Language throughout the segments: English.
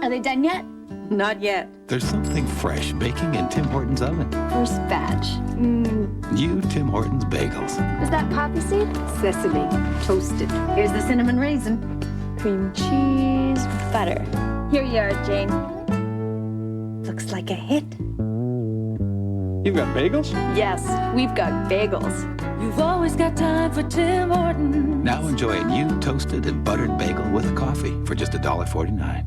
Are they done yet? Not yet. There's something fresh baking in Tim Hortons oven. First batch. New Tim Hortons bagels. Is that poppy seed? Sesame, toasted. Here's the cinnamon raisin. Cream cheese, butter. Here you are, Jane. Looks like a hit. You've got bagels? Yes, we've got bagels. You've always got time for Tim Hortons. Now enjoy a new toasted and buttered bagel with a coffee for just $1.49.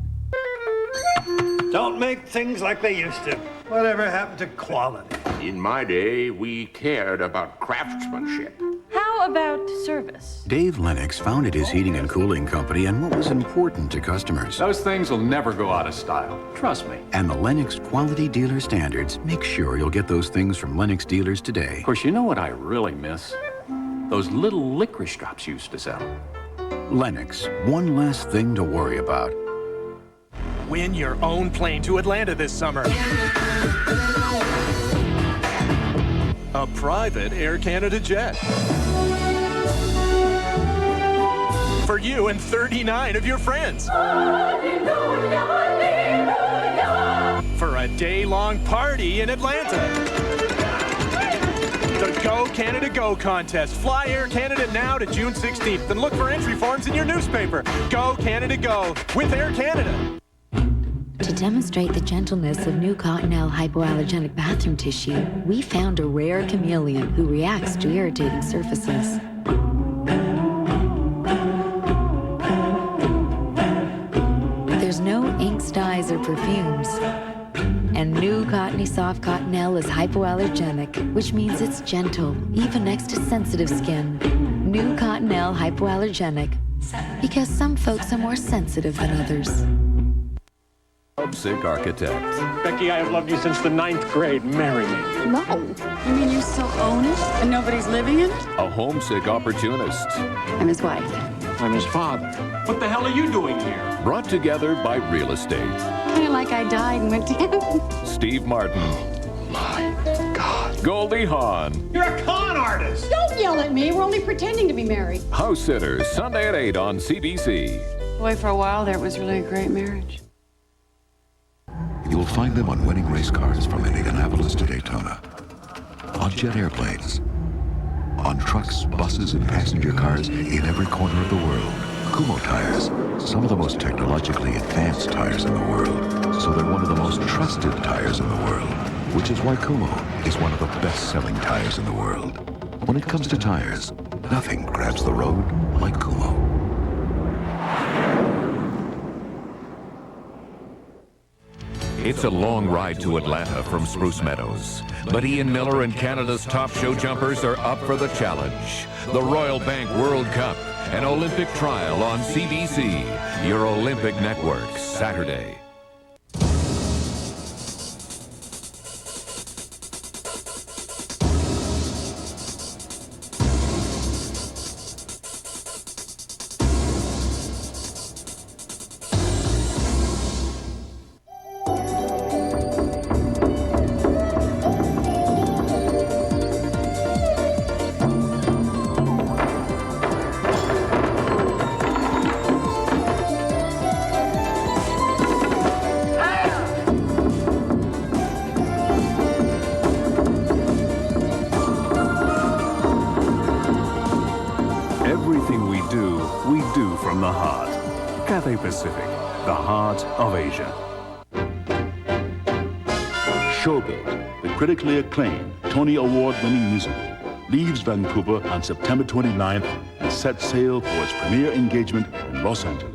Don't make things like they used to. Whatever happened to quality? In my day, we cared about craftsmanship. How about service? Dave Lennox founded his heating and cooling company and what was important to customers. Those things will never go out of style. Trust me. And the Lennox quality dealer standards make sure you'll get those things from Lennox dealers today. Of course, you know what I really miss? Those little licorice drops you used to sell. Lennox, one less thing to worry about. Win your own plane to Atlanta this summer. A private Air Canada jet. For you and 39 of your friends. Hallelujah, hallelujah. For a day-long party in Atlanta. The Go Canada Go contest. Fly Air Canada now to June 16th and look for entry forms in your newspaper. Go Canada Go with Air Canada. To demonstrate the gentleness of new Cottonelle hypoallergenic bathroom tissue, we found a rare chameleon who reacts to irritating surfaces. There's no inks, dyes, or perfumes. And new Cottony Soft Cottonelle is hypoallergenic, which means it's gentle, even next to sensitive skin. New Cottonelle hypoallergenic, because some folks are more sensitive than others. Homesick architect. Becky, I have loved you since the 9th grade. Marry me. No. You mean you still own it and nobody's living in it? A homesick opportunist. I'm his wife. I'm his father. What the hell are you doing here? Brought together by real estate. Kind of like I died and went to heaven. Steve Martin. My God. Goldie Hawn. You're a con artist! Don't yell at me. We're only pretending to be married. House Sitters, Sunday at 8 on CBC. Boy, for a while there, it was really a great marriage. You'll find them on winning race cars from Indianapolis to Daytona, on jet airplanes, on trucks, buses, and passenger cars in every corner of the world. Kumho tires, some of the most technologically advanced tires in the world, so they're one of the most trusted tires in the world, which is why Kumho is one of the best-selling tires in the world. When it comes to tires, nothing grabs the road like Kumho. It's a long ride to Atlanta from Spruce Meadows, but Ian Miller and Canada's top show jumpers are up for the challenge. The Royal Bank World Cup, an Olympic trial on CBC, your Olympic network, Saturday. Everything we do from the heart. Cathay Pacific, the heart of Asia. Showboat, the critically acclaimed Tony Award-winning musical, leaves Vancouver on September 29th and sets sail for its premiere engagement in Los Angeles.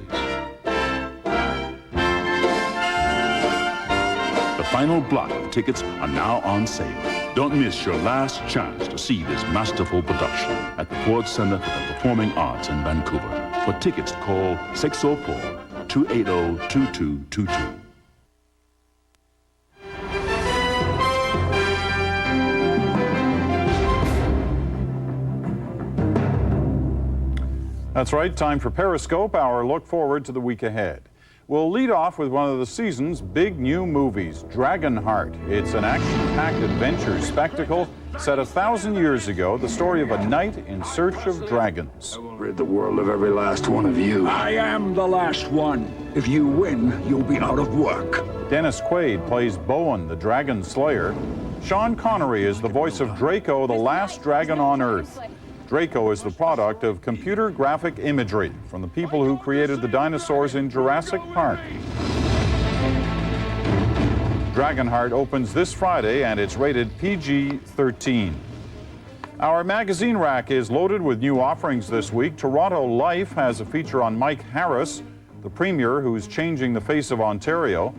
The final block of tickets are now on sale. Don't miss your last chance to see this masterful production at the Ford Center for the Performing Arts in Vancouver. For tickets, call 604-280-2222. That's right, time for Periscope, our look forward to the week ahead. We'll lead off with one of the season's big new movies, Dragonheart. It's an action-packed adventure spectacle Set 1,000 years ago, the story of a knight in search of dragons. Rid the world of every last one of you. I am the last one. If you win, you'll be out of work. Dennis Quaid plays Bowen, the dragon slayer. Sean Connery is the voice of Draco, the last dragon on Earth. Draco is the product of computer graphic imagery from the people who created the dinosaurs in Jurassic Park. Dragonheart opens this Friday and it's rated PG-13. Our magazine rack is loaded with new offerings this week. Toronto Life has a feature on Mike Harris, the premier who's changing the face of Ontario.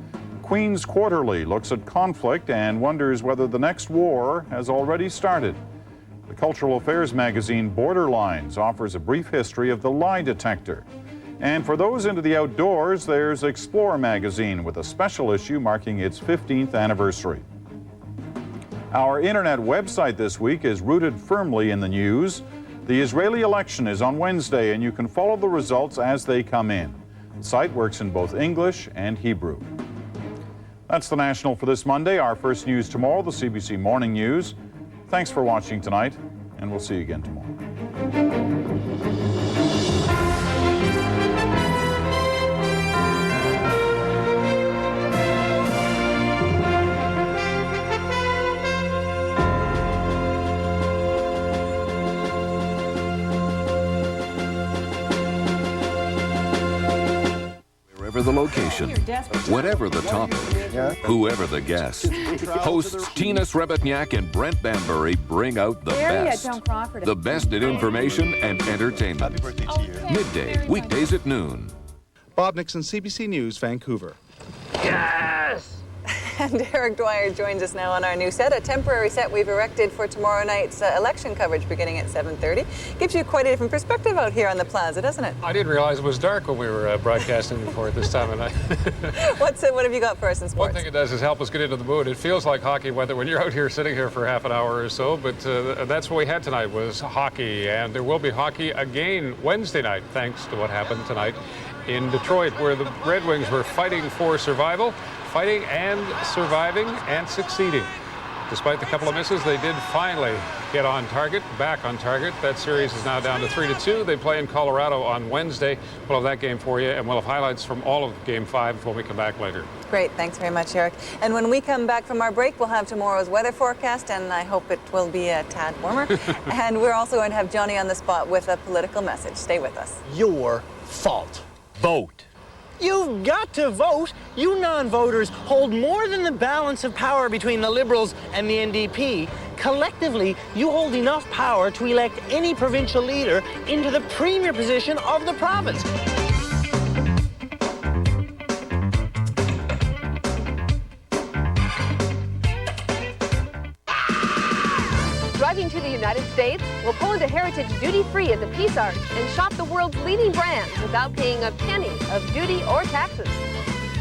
Queen's Quarterly looks at conflict and wonders whether the next war has already started. The cultural affairs magazine Borderlines offers a brief history of the lie detector. And for those into the outdoors, there's Explore magazine with a special issue marking its 15th anniversary. Our internet website this week is rooted firmly in the news. The Israeli election is on Wednesday, and you can follow the results as they come in. The site works in both English and Hebrew. That's the National for this Monday. Our first news tomorrow, the CBC Morning News. Thanks for watching tonight, and we'll see you again tomorrow. Wherever the location, whatever the topic, whoever the guest, hosts Tina Srebotniak and Brent Banbury bring out the best. The best in information and entertainment. Midday, weekdays at noon. Bob Nixon, CBC News, Vancouver. Yes! And Eric Dwyer joins us now on our new set, a temporary set we've erected for tomorrow night's election coverage beginning at 7:30. Gives you quite a different perspective out here on the plaza, doesn't it? I didn't realize it was dark when we were broadcasting before at this time of night. What have you got for us in sports? One thing it does is help us get into the mood. It feels like hockey weather when you're out here sitting here for half an hour or so, but that's what we had tonight was hockey, and there will be hockey again Wednesday night, thanks to what happened tonight in Detroit, where the Red Wings were fighting for survival. Fighting and surviving and succeeding. Despite the couple of misses, they did finally get on target, back on target. That series is now down to 3-2. They play in Colorado on Wednesday. We'll have that game for you, and we'll have highlights from all of Game 5 when we come back later. Great, thanks very much, Eric. And when we come back from our break, we'll have tomorrow's weather forecast, and I hope it will be a tad warmer. And we're also going to have Johnny on the spot with a political message. Stay with us. Your fault. Vote. You've got to vote. You non-voters hold more than the balance of power between the Liberals and the NDP. Collectively, you hold enough power to elect any provincial leader into the premier position of the province. Driving to the United States, we'll pull into Heritage duty-free at the Peace Arch and shop the world's leading brands without paying a penny of duty or taxes.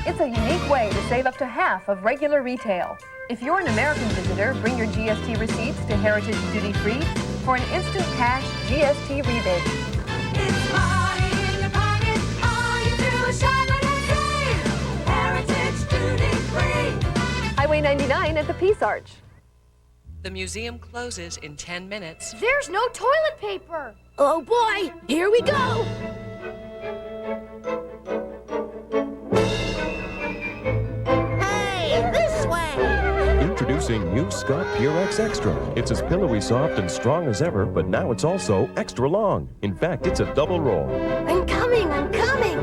It's a unique way to save up to half of regular retail. If you're an American visitor, bring your GST receipts to Heritage Duty Free for an instant cash GST rebate. It's money in your pocket. All you do is shine and save. Heritage Duty Free. Highway 99 at the Peace Arch. The museum closes in 10 minutes. There's no toilet paper. Oh boy, here we go. Hey, this way. Introducing new Scott Purex Extra. It's as pillowy soft and strong as ever, but now it's also extra long. In fact, it's a double roll. I'm coming, I'm coming.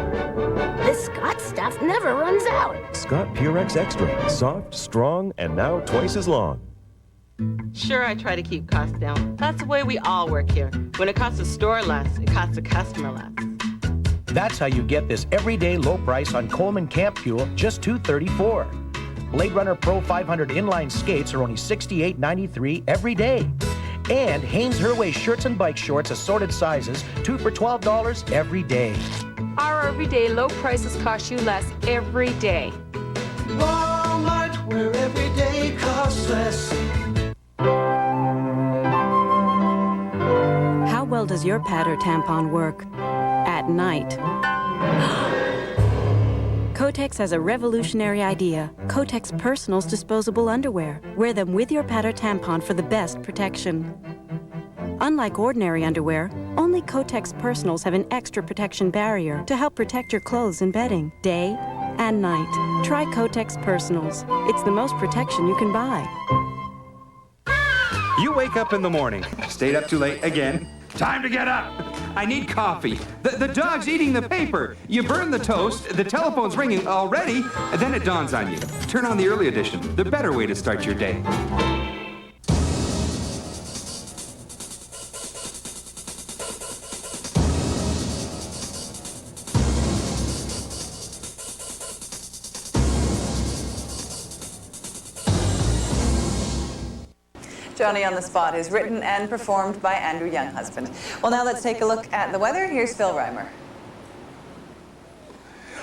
This Scott stuff never runs out. Scott Purex Extra. Soft, strong, and now twice as long. Sure, I try to keep costs down. That's the way we all work here. When it costs the store less, it costs the customer less. That's how you get this everyday low price on Coleman Camp Fuel, just $2.34. Blade Runner Pro 500 inline skates are only $68.93 every day. And Hanes Herway shirts and bike shorts, assorted sizes, 2 for $12 every day. Our everyday low prices cost you less every day. Walmart, where every day costs less. How well does your pad or tampon work at night? Kotex has a revolutionary idea. Kotex Personals disposable underwear. Wear them with your pad or tampon for the best protection. Unlike ordinary underwear, only Kotex Personals have an extra protection barrier to help protect your clothes and bedding, day and night. Try Kotex Personals. It's the most protection you can buy. You wake up in the morning, stayed up too late again. Time to get up. I need coffee. The dog's eating the paper. You burn the toast, the telephone's ringing already, and then it dawns on you. Turn on the early edition, the better way to start your day. Johnny on the Spot is written and performed by Andrew Younghusband. Well, now let's take a look at the weather. Here's Phil Reimer.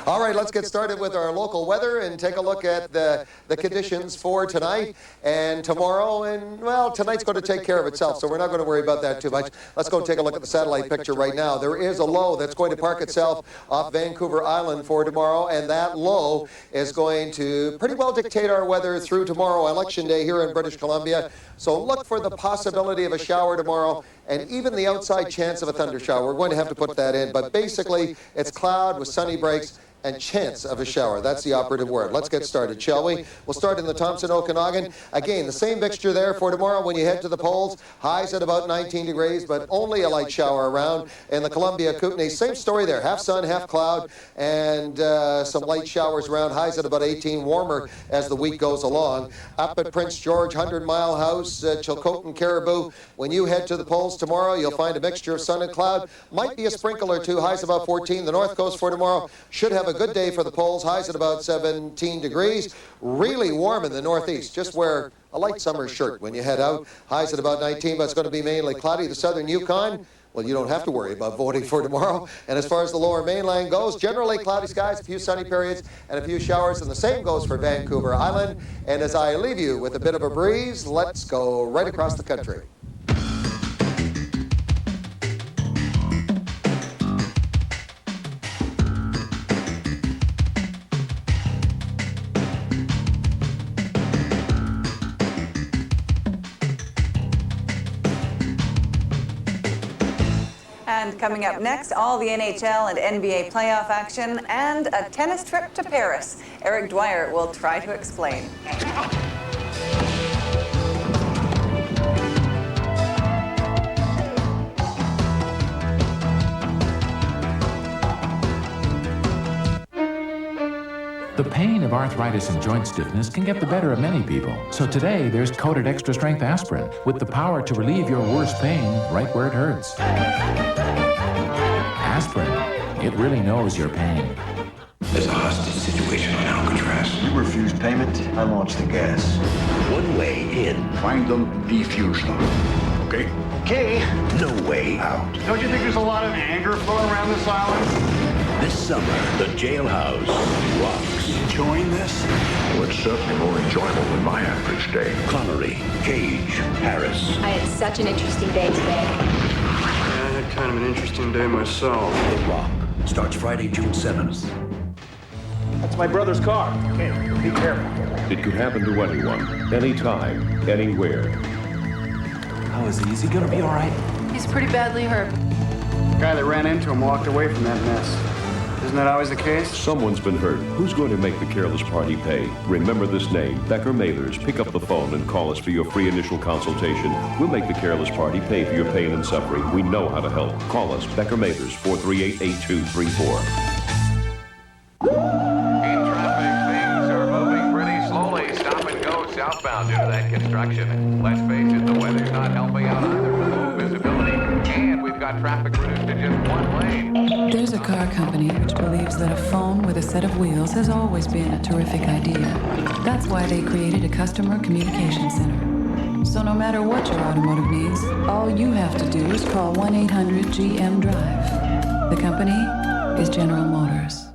All right, let's get started with our local weather and take a look at the conditions for tonight and tomorrow. And, well, tonight's going to take care of itself, so we're not going to worry about that too much. Let's go take a look at the satellite picture right now. There is a low that's going to park itself off Vancouver Island for tomorrow, and that low is going to pretty well dictate our weather through tomorrow, Election Day here in British Columbia. So look for the possibility of a shower tomorrow and even the outside chance of a thunder shower. We're going to have to put that in, but basically it's cloud with sunny breaks and chance of a shower. That's the operative word. Let's get started, shall we? We'll start in the Thompson Okanagan. Again, the same mixture there for tomorrow when you head to the polls. Highs at about 19 degrees, but only a light shower around. In the Columbia Kootenay, same story there. Half sun, half cloud, and some light showers around. Highs at about 18, warmer as the week goes along. Up at Prince George, 100 Mile House, Chilcotin, Caribou. When you head to the polls tomorrow, you'll find a mixture of sun and cloud. Might be a sprinkle or two. Highs about 14. The North Coast for tomorrow should have a good day for the polls. Highs at about 17 degrees. Really warm in the Northeast. Just wear a light summer shirt when you head out. Highs at about 19, but it's going to be mainly cloudy. The southern Yukon, well, you don't have to worry about voting for tomorrow. And as far as the lower mainland goes, generally cloudy skies, a few sunny periods, and a few showers. And the same goes for Vancouver Island. And as I leave you with a bit of a breeze, let's go right across the country. And coming up next, all the NHL and NBA playoff action and a tennis trip to Paris. Eric Dwyer will try to explain. The pain of arthritis and joint stiffness can get the better of many people. So today, there's coated extra strength aspirin with the power to relieve your worst pain right where it hurts. Aspirin, it really knows your pain. There's a hostage situation on Alcatraz. You refuse payment, I launch the gas. One way in. Find them, defuse them. Okay? Okay. No way out. Don't you think there's a lot of anger flowing around this island? This summer, the jailhouse rocks. Enjoying this? Well, it's certainly more enjoyable than my average day. Connery, Cage, Harris. I had such an interesting day today. I had kind of an interesting day myself. The Rock starts Friday, June 7th. That's my brother's car. Okay, be careful. It could happen to anyone, anytime, anywhere. How is he? Is he gonna be all right? He's pretty badly hurt. The guy that ran into him walked away from that mess. Isn't that always the case? Someone's been hurt. Who's going to make the careless party pay? Remember this name, Becker Mathers. Pick up the phone and call us for your free initial consultation. We'll make the careless party pay for your pain and suffering. We know how to help. Call us, Becker Mathers, 438-8234. In traffic, things are moving pretty slowly. Stop and go southbound due to that construction. Let's face it, the weather's not helping out either with low visibility. And we've got traffic reduced to just one lane. There's a car company which believes that a phone with a set of wheels has always been a terrific idea. That's why they created a customer communication center. So no matter what your automotive needs, all you have to do is call 1-800-GM-DRIVE. The company is General Motors.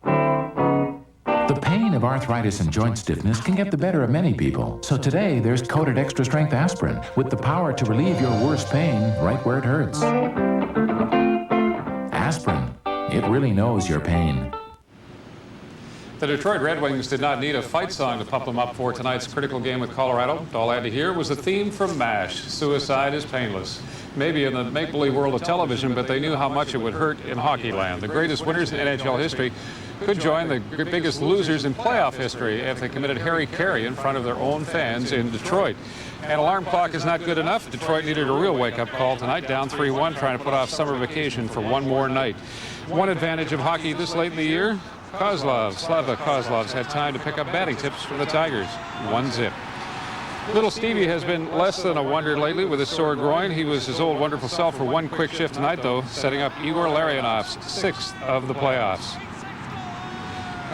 The pain of arthritis and joint stiffness can get the better of many people. So today, there's coated extra strength aspirin with the power to relieve your worst pain right where it hurts. Aspirin, it really knows your pain. The Detroit Red Wings did not need a fight song to pump them up for tonight's critical game with Colorado. All I had to hear was the theme from MASH, Suicide is Painless. Maybe in the make-believe world of television, but they knew how much it would hurt in hockey land. The greatest winners in NHL history could join the biggest losers in playoff history if they committed Harry Carey in front of their own fans in Detroit. An alarm clock is not good enough. Detroit needed a real wake-up call tonight, down 3-1, trying to put off summer vacation for one more night. One advantage of hockey this late in the year, Slava Kozlov's had time to pick up batting tips from the Tigers. 1-0. Little Stevie has been less than a wonder lately with his sore groin. He was his old wonderful self for one quick shift tonight, though, setting up Igor Larionov's 6th of the playoffs.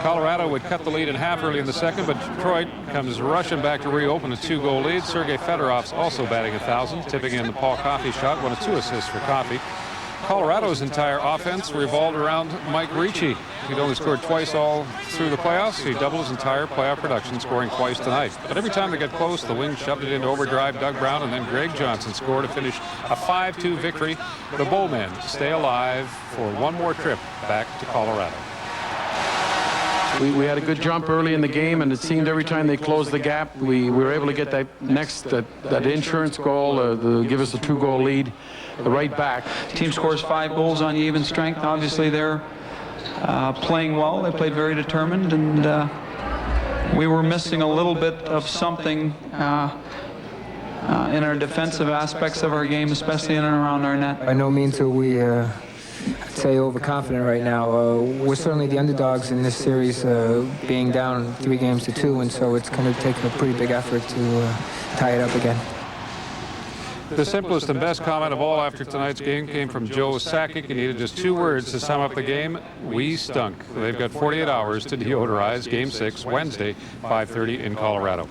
Colorado would cut the lead in half early in the second, but Detroit comes rushing back to reopen a 2-goal lead. Sergei Fedorov's also batting 1,000, tipping in the Paul Coffey shot, one of 2 assists for Coffey. Colorado's entire offense revolved around Mike Ricci. He'd only scored twice all through the playoffs. He doubled his entire playoff production, scoring twice tonight. But every time they got close, the Wings shoved it into overdrive. Doug Brown and then Greg Johnson scored to finish a 5-2 victory. The Bowmen stay alive for one more trip back to Colorado. We had a good jump early in the game, and it seemed every time they closed the gap, we were able to get that insurance goal to give us a 2-goal lead right back. Team scores 5 goals on even strength. Obviously, they're playing well. They played very determined, and we were missing a little bit of something in our defensive aspects of our game, especially in and around our net. By no means are we I'd say overconfident right now. We're certainly the underdogs in this series, being down 3-2, and so it's going to take a pretty big effort to tie it up again. The simplest and best comment of all after tonight's game came from Joe Sakic. He needed just 2 words to sum up the game. We stunk. They've got 48 hours to deodorize Game 6, Wednesday, 5:30 in Colorado.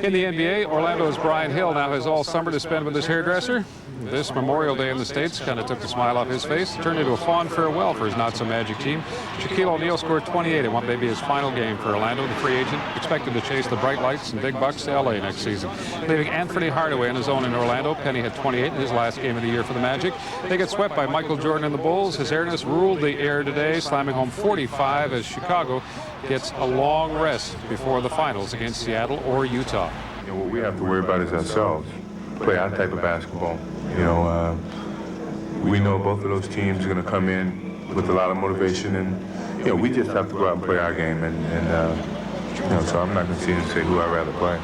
In the NBA, Orlando's Brian Hill now has all summer to spend with his hairdresser. This Memorial Day in the States kind of took the smile off his face, turned into a fond farewell for his not-so-magic team. Shaquille O'Neal scored 28 in what may be his final game for Orlando, the free agent, expected to chase the bright lights and big bucks to L.A. next season. Leaving Anthony Hardaway on his own in Orlando, Penny had 28 in his last game of the year for the Magic. They get swept by Michael Jordan and the Bulls. His airness ruled the air today, slamming home 45 as Chicago gets a long rest before the finals against Seattle or Utah. You know, what we have to worry about is ourselves. Play our type of basketball. You know, we know both of those teams are going to come in with a lot of motivation, and you know, we just have to go out and play our game. And you know, so I'm not going to sit here and say who I'd rather play.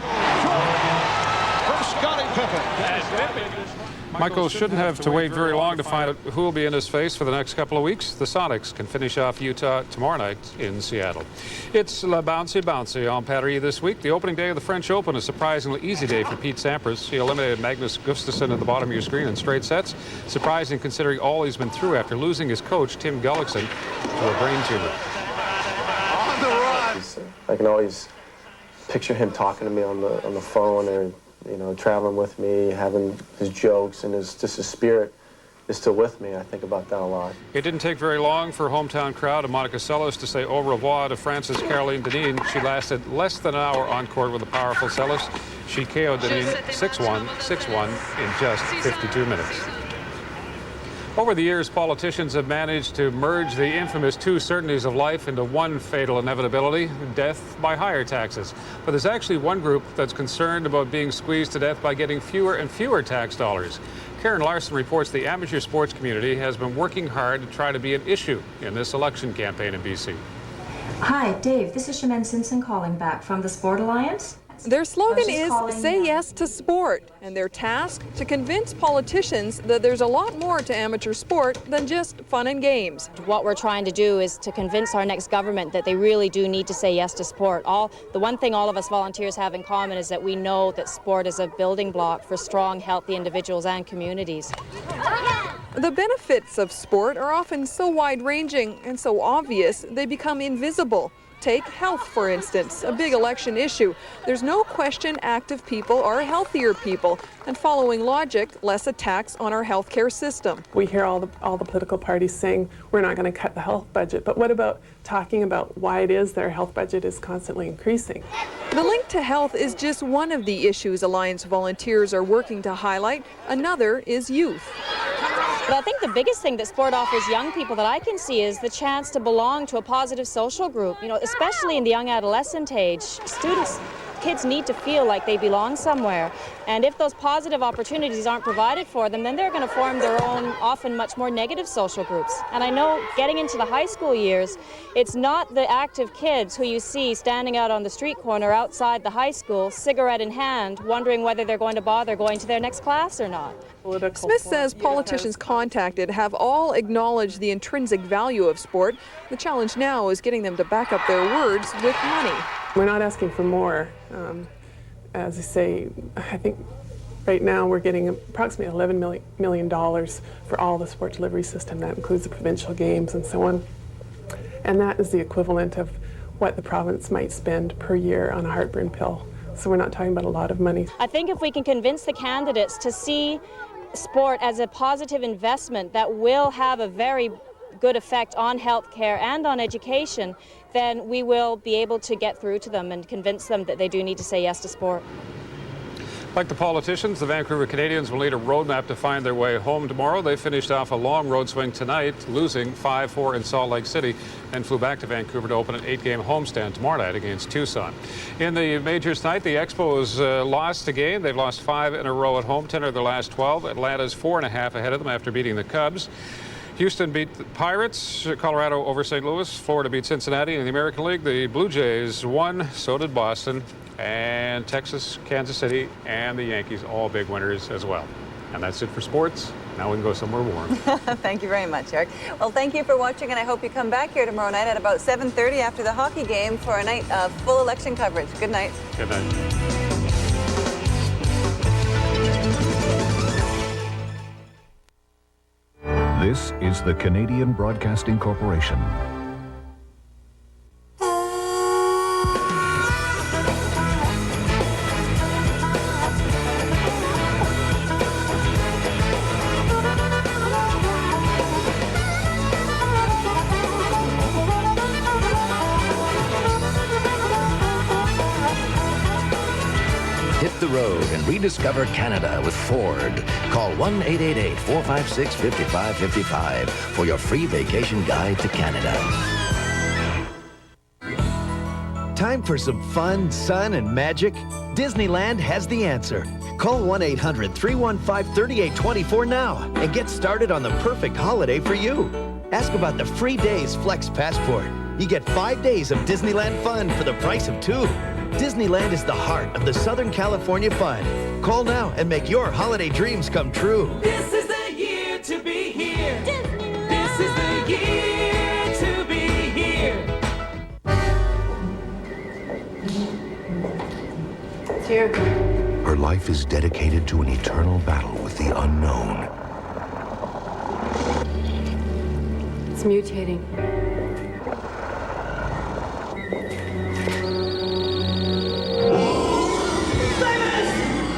Michael shouldn't have to wait very long to find out who will be in his face for the next couple of weeks. The Sonics can finish off Utah tomorrow night in Seattle. It's La Bouncy Bouncy on Paris this week. The opening day of the French Open, a surprisingly easy day for Pete Sampras. He eliminated Magnus Gustafsson at the bottom of your screen in straight sets. Surprising considering all he's been through after losing his coach, Tim Gullickson, to a brain tumor. On the run! I can always picture him talking to me on the phone, or you know, traveling with me, having his jokes, and his spirit is still with me. I think about that a lot. It didn't take very long for hometown crowd of Monica Seles to say au revoir to France's Caroline Deneen. She lasted less than an hour on court with the powerful Seles. She KO'd Deneen 6-1, 6-1 in just 52 minutes. Over the years, politicians have managed to merge the infamous 2 certainties of life into one fatal inevitability, death by higher taxes. But there's actually one group that's concerned about being squeezed to death by getting fewer and fewer tax dollars. Karen Larson reports the amateur sports community has been working hard to try to be an issue in this election campaign in BC. Hi, Dave. This is Shemin Simpson calling back from the Sport Alliance. Their slogan is Say Yes to Sport, and their task to convince politicians that there's a lot more to amateur sport than just fun and games. What we're trying to do is to convince our next government that they really do need to say yes to sport. The one thing all of us volunteers have in common is that we know that sport is a building block for strong, healthy individuals and communities. The benefits of sport are often so wide-ranging and so obvious they become invisible. Take health, for instance, a big election issue. There's no question active people are healthier people, and following logic, less attacks on our healthcare system. We hear all the political parties saying we're not going to cut the health budget, but what about talking about why it is their health budget is constantly increasing? The link to health is just one of the issues Alliance volunteers are working to highlight. Another is youth. But I think the biggest thing that sport offers young people that I can see is the chance to belong to a positive social group. You know, especially in the young adolescent age, kids need to feel like they belong somewhere. And if those positive opportunities aren't provided for them, then they're going to form their own, often much more negative social groups. And I know getting into the high school years, it's not the active kids who you see standing out on the street corner outside the high school, cigarette in hand, wondering whether they're going to bother going to their next class or not. Smith says politicians contacted have all acknowledged the intrinsic value of sport. The challenge now is getting them to back up their words with money. We're not asking for more. As I say, I think right now we're getting approximately $11 million for all the sport delivery system. That includes the provincial games and so on. And that is the equivalent of what the province might spend per year on a heartburn pill. So we're not talking about a lot of money. I think if we can convince the candidates to see sport as a positive investment that will have a very good effect on healthcare and on education, then we will be able to get through to them and convince them that they do need to say yes to sport. Like the politicians, the Vancouver Canadians will need a roadmap to find their way home tomorrow. They finished off a long road swing tonight, losing 5-4 in Salt Lake City, and flew back to Vancouver to open an 8-game homestand tomorrow night against Tucson. In the majors tonight, the Expos lost a game. They've lost 5 in a row at home, 10 of their last 12. Atlanta's 4.5 ahead of them after beating the Cubs. Houston beat the Pirates, Colorado over St. Louis, Florida beat Cincinnati. In the American League, the Blue Jays won, so did Boston, and Texas, Kansas City, and the Yankees, all big winners as well. And that's it for sports. Now we can go somewhere warm. Thank you very much, Eric. Well, thank you for watching, and I hope you come back here tomorrow night at about 7:30 after the hockey game for a night of full election coverage. Good night. Good night. This is the Canadian Broadcasting Corporation. Hit the road and rediscover Canada with Ford. Call 1-888-456-5555 for your free vacation guide to Canada. Time for some fun, sun, and magic? Disneyland has the answer. Call 1-800-315-3824 now and get started on the perfect holiday for you. Ask about the free days Flex Passport. You get 5 days of Disneyland fun for the price of 2. Disneyland is the heart of the Southern California fun. Call now and make your holiday dreams come true. This is the year to be here. Disneyland. This is the year to be here. It's here. Her life is dedicated to an eternal battle with the unknown. It's mutating.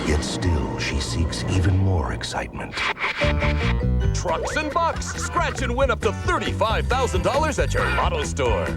Yet still, she seeks even more excitement. Trucks and bucks. Scratch and win up to $35,000 at your auto store.